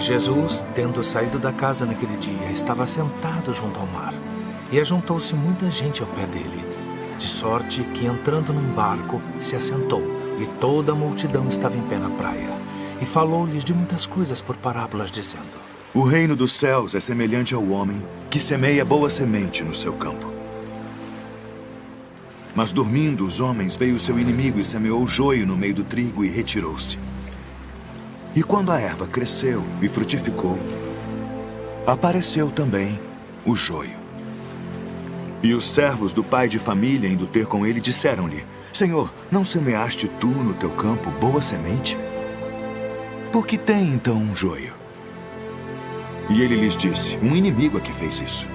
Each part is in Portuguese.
Jesus, tendo saído da casa naquele dia, estava sentado junto ao mar. E ajuntou-se muita gente ao pé dele, de sorte que, entrando num barco, se assentou, e toda a multidão estava em pé na praia. E falou-lhes de muitas coisas por parábolas, dizendo: O reino dos céus é semelhante ao homem que semeia boa semente no seu campo. Mas dormindo os homens, veio o seu inimigo e semeou joio no meio do trigo e retirou-se. E quando a erva cresceu e frutificou, apareceu também o joio. E os servos do pai de família, indo ter com ele, disseram-lhe: Senhor, não semeaste tu no teu campo boa semente? Por que tem então um joio? E ele lhes disse: Um inimigo é que fez isso.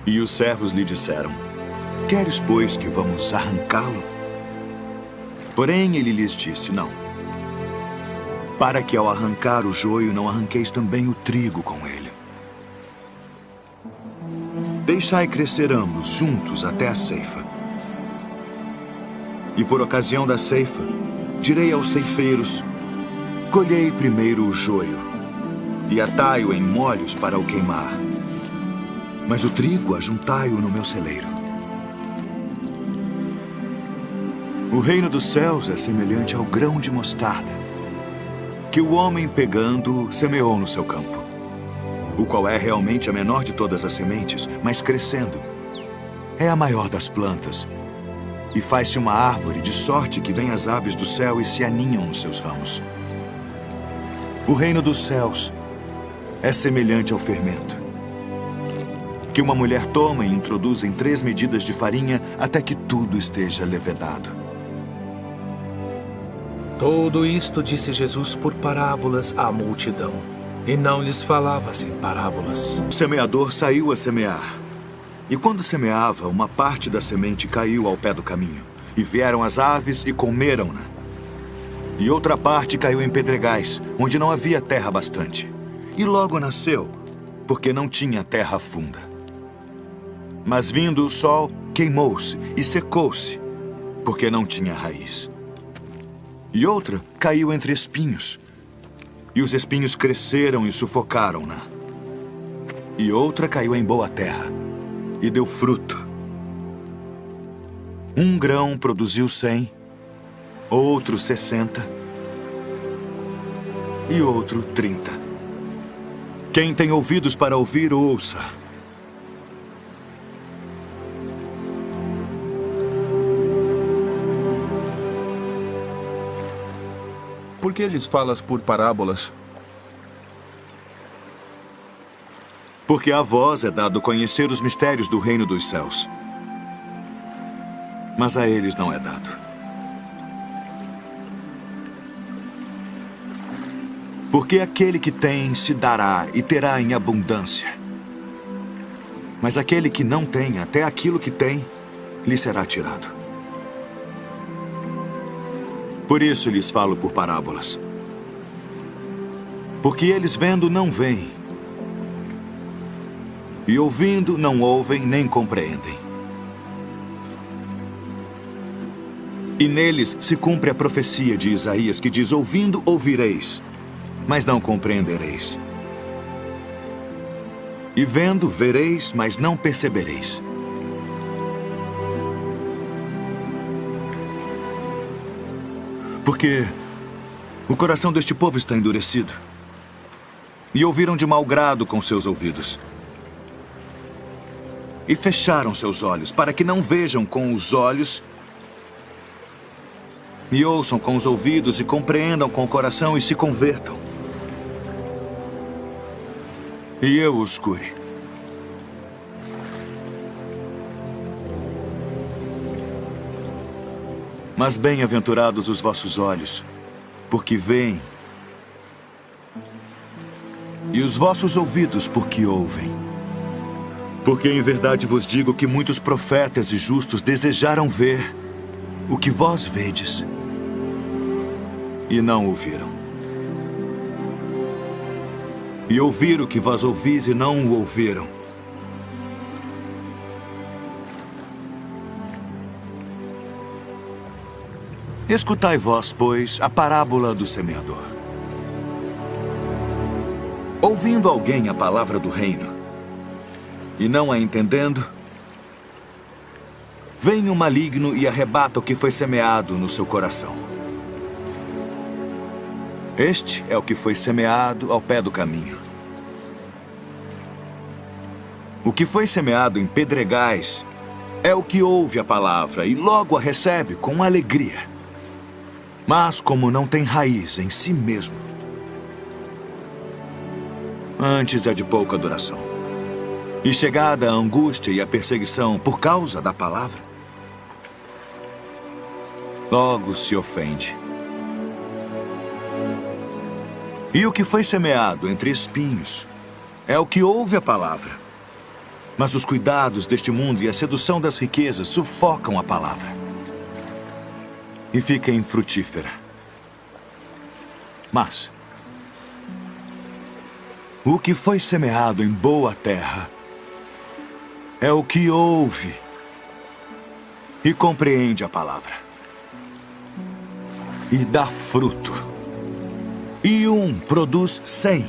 E os servos lhe disseram: Queres, pois, que vamos arrancá-lo? Porém ele lhes disse: Não, para que ao arrancar o joio não arranqueis também o trigo com ele. Deixai crescer ambos juntos até a ceifa. E por ocasião da ceifa, direi aos ceifeiros: Colhei primeiro o joio, e atai-o em molhos para o queimar. Mas o trigo ajuntai-o no meu celeiro. O reino dos céus é semelhante ao grão de mostarda, que o homem pegando semeou no seu campo, o qual é realmente a menor de todas as sementes, mas crescendo é a maior das plantas, e faz-se uma árvore de sorte que vêm as aves do céu e se aninham nos seus ramos. O reino dos céus é semelhante ao fermento, que uma mulher toma e introduz em 3 medidas de farinha até que tudo esteja levedado. Tudo isto disse Jesus por parábolas à multidão, e não lhes falava sem parábolas. O semeador saiu a semear, e quando semeava, uma parte da semente caiu ao pé do caminho, e vieram as aves e comeram-na. E outra parte caiu em pedregais, onde não havia terra bastante, e logo nasceu, porque não tinha terra funda. Mas vindo o sol, queimou-se e secou-se, porque não tinha raiz. E outra caiu entre espinhos, e os espinhos cresceram e sufocaram-na. E outra caiu em boa terra, e deu fruto. Um grão produziu 100, outro 60, e outro 30. Quem tem ouvidos para ouvir, ouça. Por que lhes falas por parábolas? Porque a vós é dado conhecer os mistérios do reino dos céus, mas a eles não é dado. Porque aquele que tem se dará e terá em abundância, mas aquele que não tem, até aquilo que tem, lhe será tirado. Por isso lhes falo por parábolas. Porque eles vendo não veem, e ouvindo não ouvem nem compreendem. E neles se cumpre a profecia de Isaías que diz: ouvindo ouvireis, mas não compreendereis. E vendo vereis, mas não percebereis. Porque o coração deste povo está endurecido, e ouviram de mau grado com seus ouvidos, e fecharam seus olhos, para que não vejam com os olhos, e ouçam com os ouvidos, e compreendam com o coração, e se convertam. E eu os cure. Mas bem-aventurados os vossos olhos, porque veem, e os vossos ouvidos, porque ouvem. Porque em verdade vos digo que muitos profetas e justos desejaram ver o que vós vedes, e não ouviram. E ouvir o que vós ouvis e não o ouviram. Escutai vós, pois, a parábola do semeador. ouvindo alguém a palavra do reino e não a entendendo, vem o maligno e arrebata o que foi semeado no seu coração. Este é o que foi semeado ao pé do caminho. O que foi semeado em pedregais é o que ouve a palavra e logo a recebe com alegria. Mas como não tem raiz em si mesmo, antes é de pouca duração. E chegada a angústia e a perseguição por causa da palavra, logo se ofende. E o que foi semeado entre espinhos é o que ouve a palavra. Mas os cuidados deste mundo e a sedução das riquezas sufocam a palavra e fica infrutífera. Mas o que foi semeado em boa terra é o que ouve e compreende a palavra e dá fruto. E um produz 100,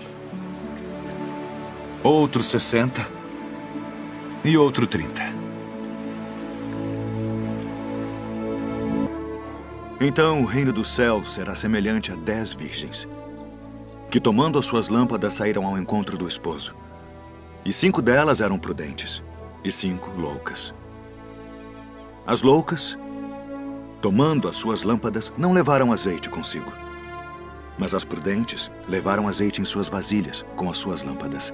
outro 60 e outro 30. Então o reino do céu será semelhante a 10 virgens, que tomando as suas lâmpadas saíram ao encontro do esposo. E 5 delas eram prudentes, e 5 loucas. As loucas, tomando as suas lâmpadas, não levaram azeite consigo. Mas as prudentes levaram azeite em suas vasilhas com as suas lâmpadas.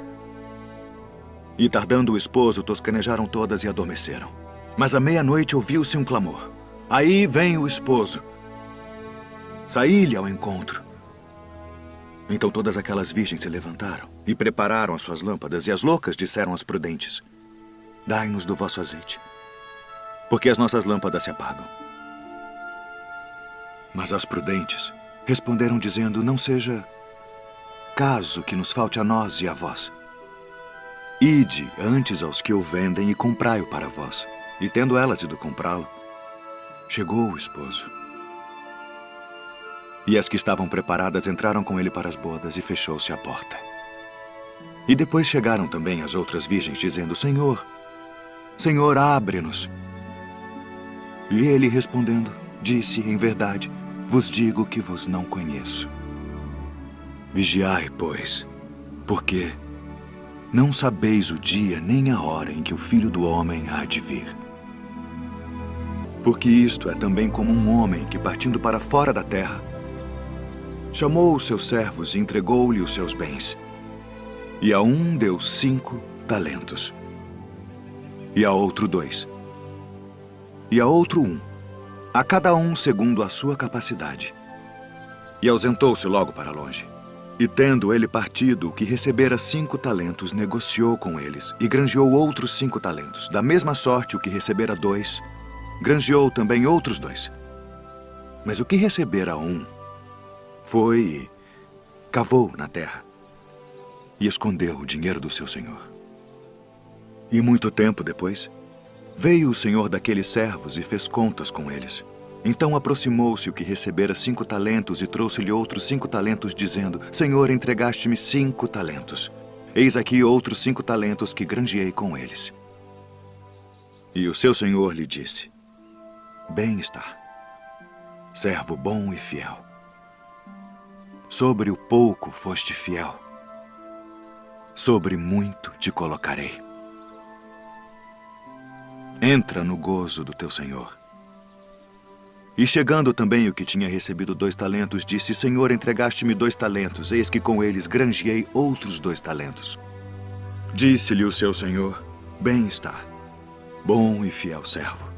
E tardando o esposo, toscanejaram todas e adormeceram. Mas à meia-noite ouviu-se um clamor. Aí vem o esposo. Saí-lhe ao encontro. Então todas aquelas virgens se levantaram e prepararam as suas lâmpadas, e as loucas disseram às prudentes: dai-nos do vosso azeite, porque as nossas lâmpadas se apagam. Mas as prudentes responderam dizendo: não seja caso que nos falte a nós e a vós. Ide antes aos que o vendem e comprai-o para vós. E tendo elas ido comprá-lo, chegou o esposo. E as que estavam preparadas entraram com ele para as bodas e fechou-se a porta. E depois chegaram também as outras virgens, dizendo: Senhor, Senhor, abre-nos. E ele respondendo, disse: em verdade, vos digo que vos não conheço. Vigiai, pois, porque não sabeis o dia nem a hora em que o Filho do Homem há de vir. Porque isto é também como um homem que, partindo para fora da terra, chamou os seus servos e entregou-lhe os seus bens. E a um deu 5 talentos, e a outro 2, e a outro 1, a cada um segundo a sua capacidade. E ausentou-se logo para longe. E tendo ele partido, o que recebera 5 talentos, negociou com eles, e granjeou outros 5 talentos. Da mesma sorte, o que recebera 2, granjeou também outros 2. Mas o que recebera 1, foi e cavou na terra, e escondeu o dinheiro do seu senhor. E muito tempo depois, veio o senhor daqueles servos e fez contas com eles. Então aproximou-se o que recebera 5 talentos e trouxe-lhe outros 5 talentos, dizendo: Senhor, entregaste-me 5 talentos. Eis aqui outros 5 talentos que granjeei com eles. E o seu senhor lhe disse: Bem está, servo bom e fiel. Sobre o pouco foste fiel, sobre muito te colocarei. Entra no gozo do teu senhor. E chegando também o que tinha recebido 2 talentos, disse: Senhor, entregaste-me 2 talentos, eis que com eles granjeei outros 2 talentos. Disse-lhe o seu senhor: Bem está, bom e fiel servo.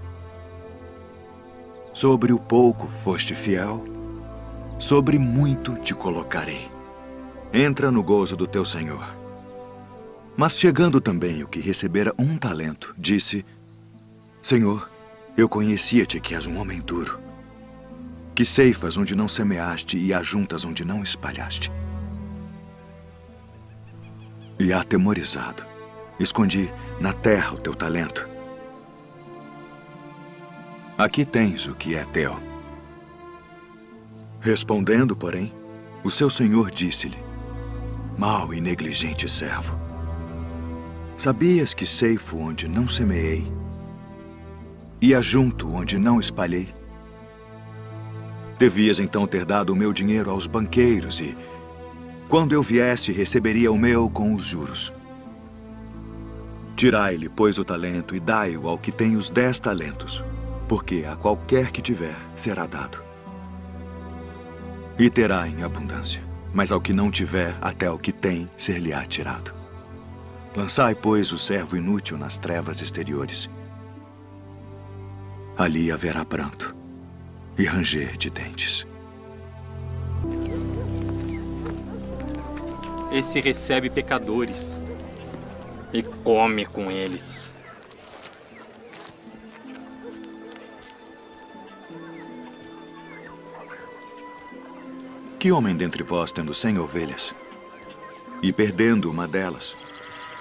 Sobre o pouco foste fiel, sobre muito te colocarei. Entra no gozo do teu senhor. Mas chegando também o que recebera 1 talento, disse: Senhor, eu conhecia-te que és um homem duro, que ceifas onde não semeaste e ajuntas onde não espalhaste. E atemorizado, escondi na terra o teu talento. Aqui tens o que é teu. Respondendo, porém, o seu senhor disse-lhe: Mau e negligente servo. Sabias que ceifo onde não semeei e ajunto onde não espalhei? Devias então ter dado o meu dinheiro aos banqueiros e, quando eu viesse, receberia o meu com os juros. Tirai-lhe, pois, o talento e dai-o ao que tem os 10 talentos, porque a qualquer que tiver será dado. E terá em abundância, mas ao que não tiver, até o que tem ser-lhe-á tirado. Lançai, pois, o servo inútil nas trevas exteriores. Ali haverá pranto e ranger de dentes. Esse recebe pecadores e come com eles. Que homem dentre vós, tendo 100 ovelhas, e perdendo uma delas,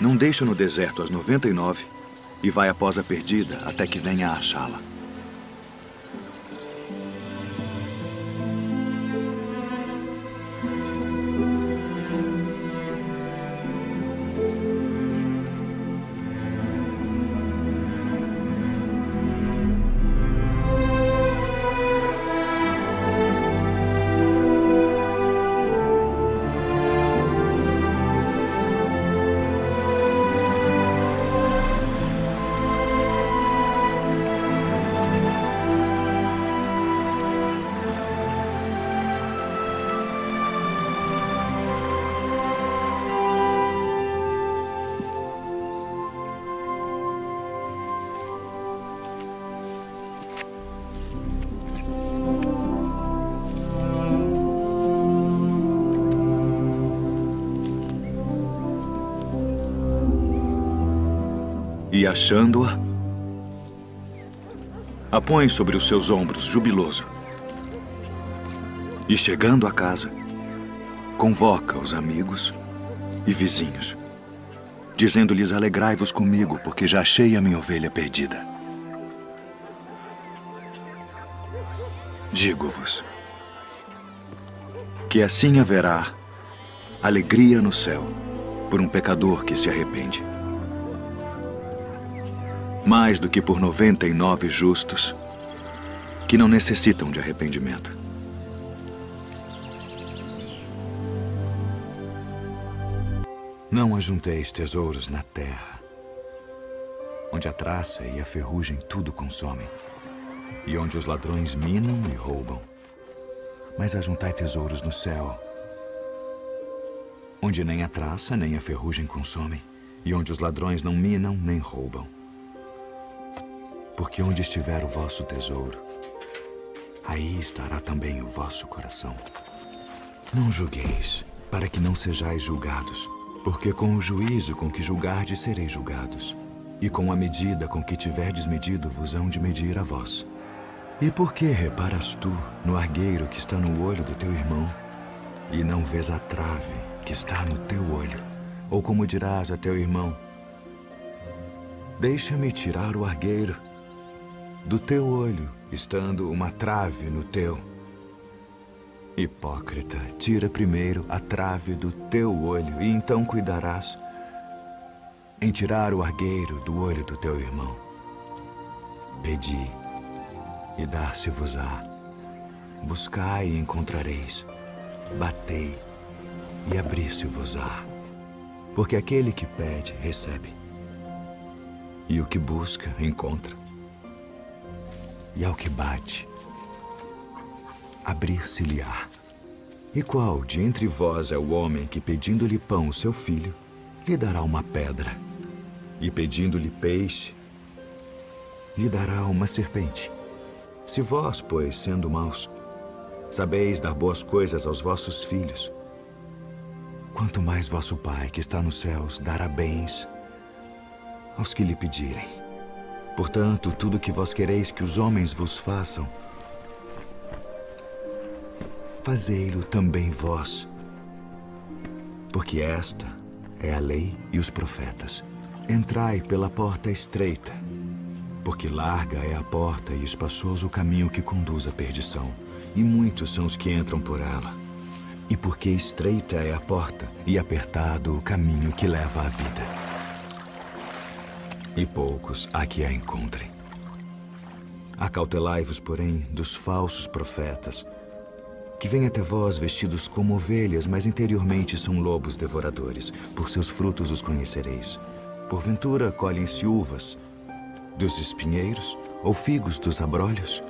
não deixa no deserto as 99 e vai após a perdida até que venha a achá-la? E achando-a, a põe sobre os seus ombros, jubiloso. E chegando a casa, convoca os amigos e vizinhos, dizendo-lhes: alegrai-vos comigo, porque já achei a minha ovelha perdida. Digo-vos que assim haverá alegria no céu por um pecador que se arrepende, mais do que por 99 justos que não necessitam de arrependimento. Não ajunteis tesouros na terra, onde a traça e a ferrugem tudo consomem, e onde os ladrões minam e roubam. Mas ajuntai tesouros no céu, onde nem a traça nem a ferrugem consomem, e onde os ladrões não minam nem roubam. Porque onde estiver o vosso tesouro, aí estará também o vosso coração. Não julgueis, para que não sejais julgados, porque com o juízo com que julgardes sereis julgados, e com a medida com que tiverdes medido vos hão de medir a vós. E por que reparas tu no argueiro que está no olho do teu irmão, e não vês a trave que está no teu olho? Ou como dirás a teu irmão: deixa-me tirar o argueiro do teu olho, estando uma trave no teu? Hipócrita, tira primeiro a trave do teu olho, e então cuidarás em tirar o argueiro do olho do teu irmão. Pedi, e dar-se-vos-á. Buscai e encontrareis. Batei, e abrir-se-vos-á. Porque aquele que pede, recebe. E o que busca, encontra. E ao que bate, abrir-se-lhe-á. E qual de entre vós é o homem que, pedindo-lhe pão o seu filho, lhe dará uma pedra? E pedindo-lhe peixe, lhe dará uma serpente? Se vós, pois, sendo maus, sabeis dar boas coisas aos vossos filhos, quanto mais vosso Pai, que está nos céus, dará bens aos que lhe pedirem. Portanto, tudo que vós quereis que os homens vos façam, fazei-lo também vós. Porque esta é a lei e os profetas. Entrai pela porta estreita, porque larga é a porta e espaçoso o caminho que conduz à perdição, e muitos são os que entram por ela. e porque estreita é a porta e apertado o caminho que leva à vida. E poucos há que a encontrem. Acautelai-vos, porém, dos falsos profetas, que vêm até vós vestidos como ovelhas, mas interiormente são lobos devoradores. Por seus frutos os conhecereis. Porventura colhem-se uvas dos espinheiros ou figos dos abrolhos?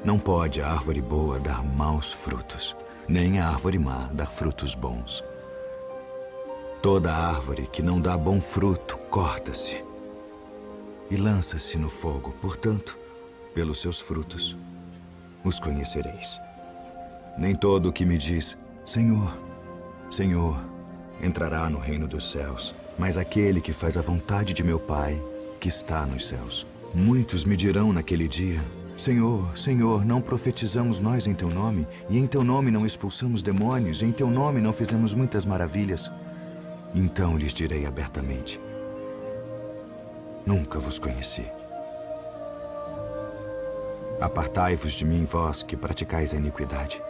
Não pode a árvore boa dar maus frutos, nem a árvore má dar frutos bons. Toda árvore que não dá bom fruto corta-se e lança-se no fogo. Portanto, pelos seus frutos os conhecereis. Nem todo o que me diz, Senhor, Senhor, entrará no reino dos céus, mas aquele que faz a vontade de meu Pai, que está nos céus. Muitos me dirão naquele dia, Senhor, Senhor, não profetizamos nós em teu nome, e em teu nome não expulsamos demônios, e em teu nome não fizemos muitas maravilhas? Então lhes direi abertamente, nunca vos conheci. Apartai-vos de mim, vós que praticais a iniquidade.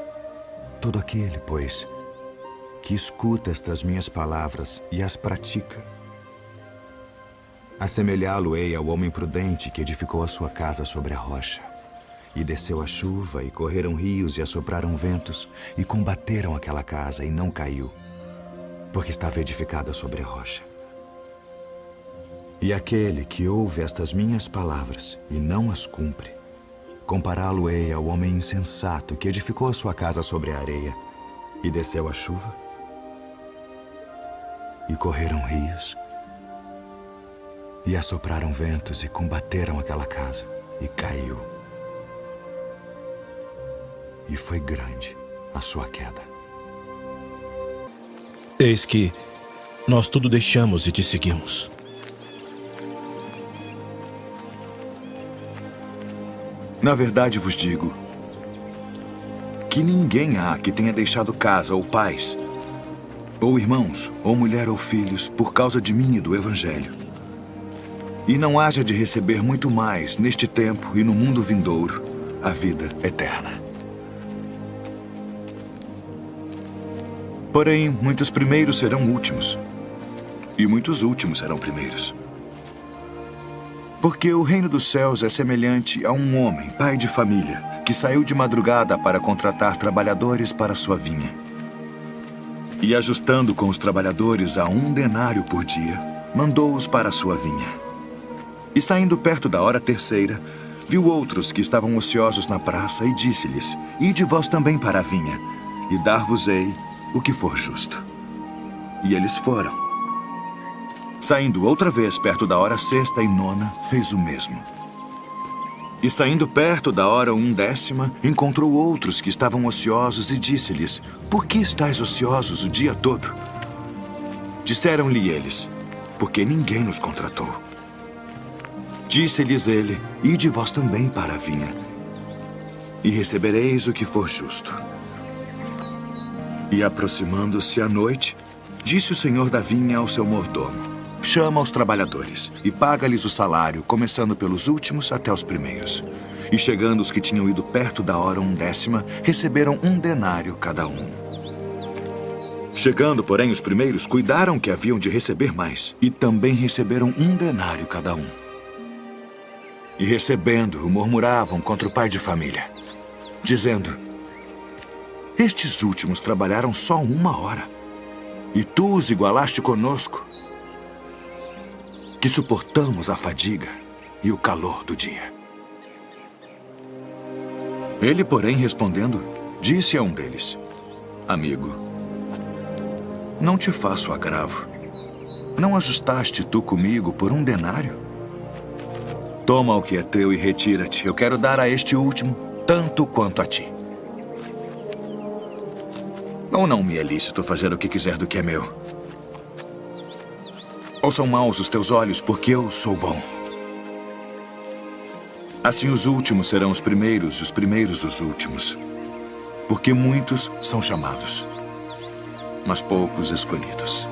Todo aquele, pois, que escuta estas minhas palavras e as pratica, assemelhá-lo-ei ao homem prudente que edificou a sua casa sobre a rocha. E desceu a chuva, e correram rios, e assopraram ventos, e combateram aquela casa, e não caiu, porque estava edificada sobre a rocha. E aquele que ouve estas minhas palavras e não as cumpre, compará-lo-ei ao homem insensato que edificou a sua casa sobre a areia, e desceu a chuva, e correram rios, e assopraram ventos, e combateram aquela casa, e caiu. E foi grande a sua queda. Eis que nós tudo deixamos e te seguimos. Na verdade vos digo que ninguém há que tenha deixado casa ou pais, ou irmãos, ou mulher ou filhos, por causa de mim e do Evangelho, e não haja de receber muito mais neste tempo e no mundo vindouro a vida eterna. Porém, muitos primeiros serão últimos, e muitos últimos serão primeiros. Porque o reino dos céus é semelhante a um homem, pai de família, que saiu de madrugada para contratar trabalhadores para sua vinha. E ajustando com os trabalhadores a 1 denário por dia, mandou-os para a sua vinha. E saindo perto da hora terceira, viu outros que estavam ociosos na praça e disse-lhes, ide vós também para a vinha, e dar-vos-ei o que for justo. E eles foram. Saindo outra vez perto da hora sexta e nona, fez o mesmo. E saindo perto da hora 1/10, encontrou outros que estavam ociosos e disse-lhes, por que estáis ociosos o dia todo? Disseram-lhe eles, porque ninguém nos contratou. Disse-lhes ele, ide vós também para a vinha, e recebereis o que for justo. E aproximando-se a noite, disse o senhor da vinha ao seu mordomo, chama os trabalhadores e paga-lhes o salário, começando pelos últimos até os primeiros. E chegando os que tinham ido perto da hora 1/10, receberam 1 denário cada um. Chegando, porém, os primeiros, cuidaram que haviam de receber mais, e também receberam 1 denário cada um. E recebendo-o, murmuravam contra o pai de família, dizendo, estes últimos trabalharam só 1 hora, e tu os igualaste conosco, que suportamos a fadiga e o calor do dia. Ele, porém, respondendo, disse a um deles, amigo, não te faço agravo. Não ajustaste tu comigo por 1 denário? Toma o que é teu e retira-te. Eu quero dar a este último tanto quanto a ti. Ou não me é lícito fazer o que quiser do que é meu? Ou são maus os teus olhos porque eu sou bom? Assim os últimos serão os primeiros, e os primeiros os últimos. Porque muitos são chamados, mas poucos escolhidos.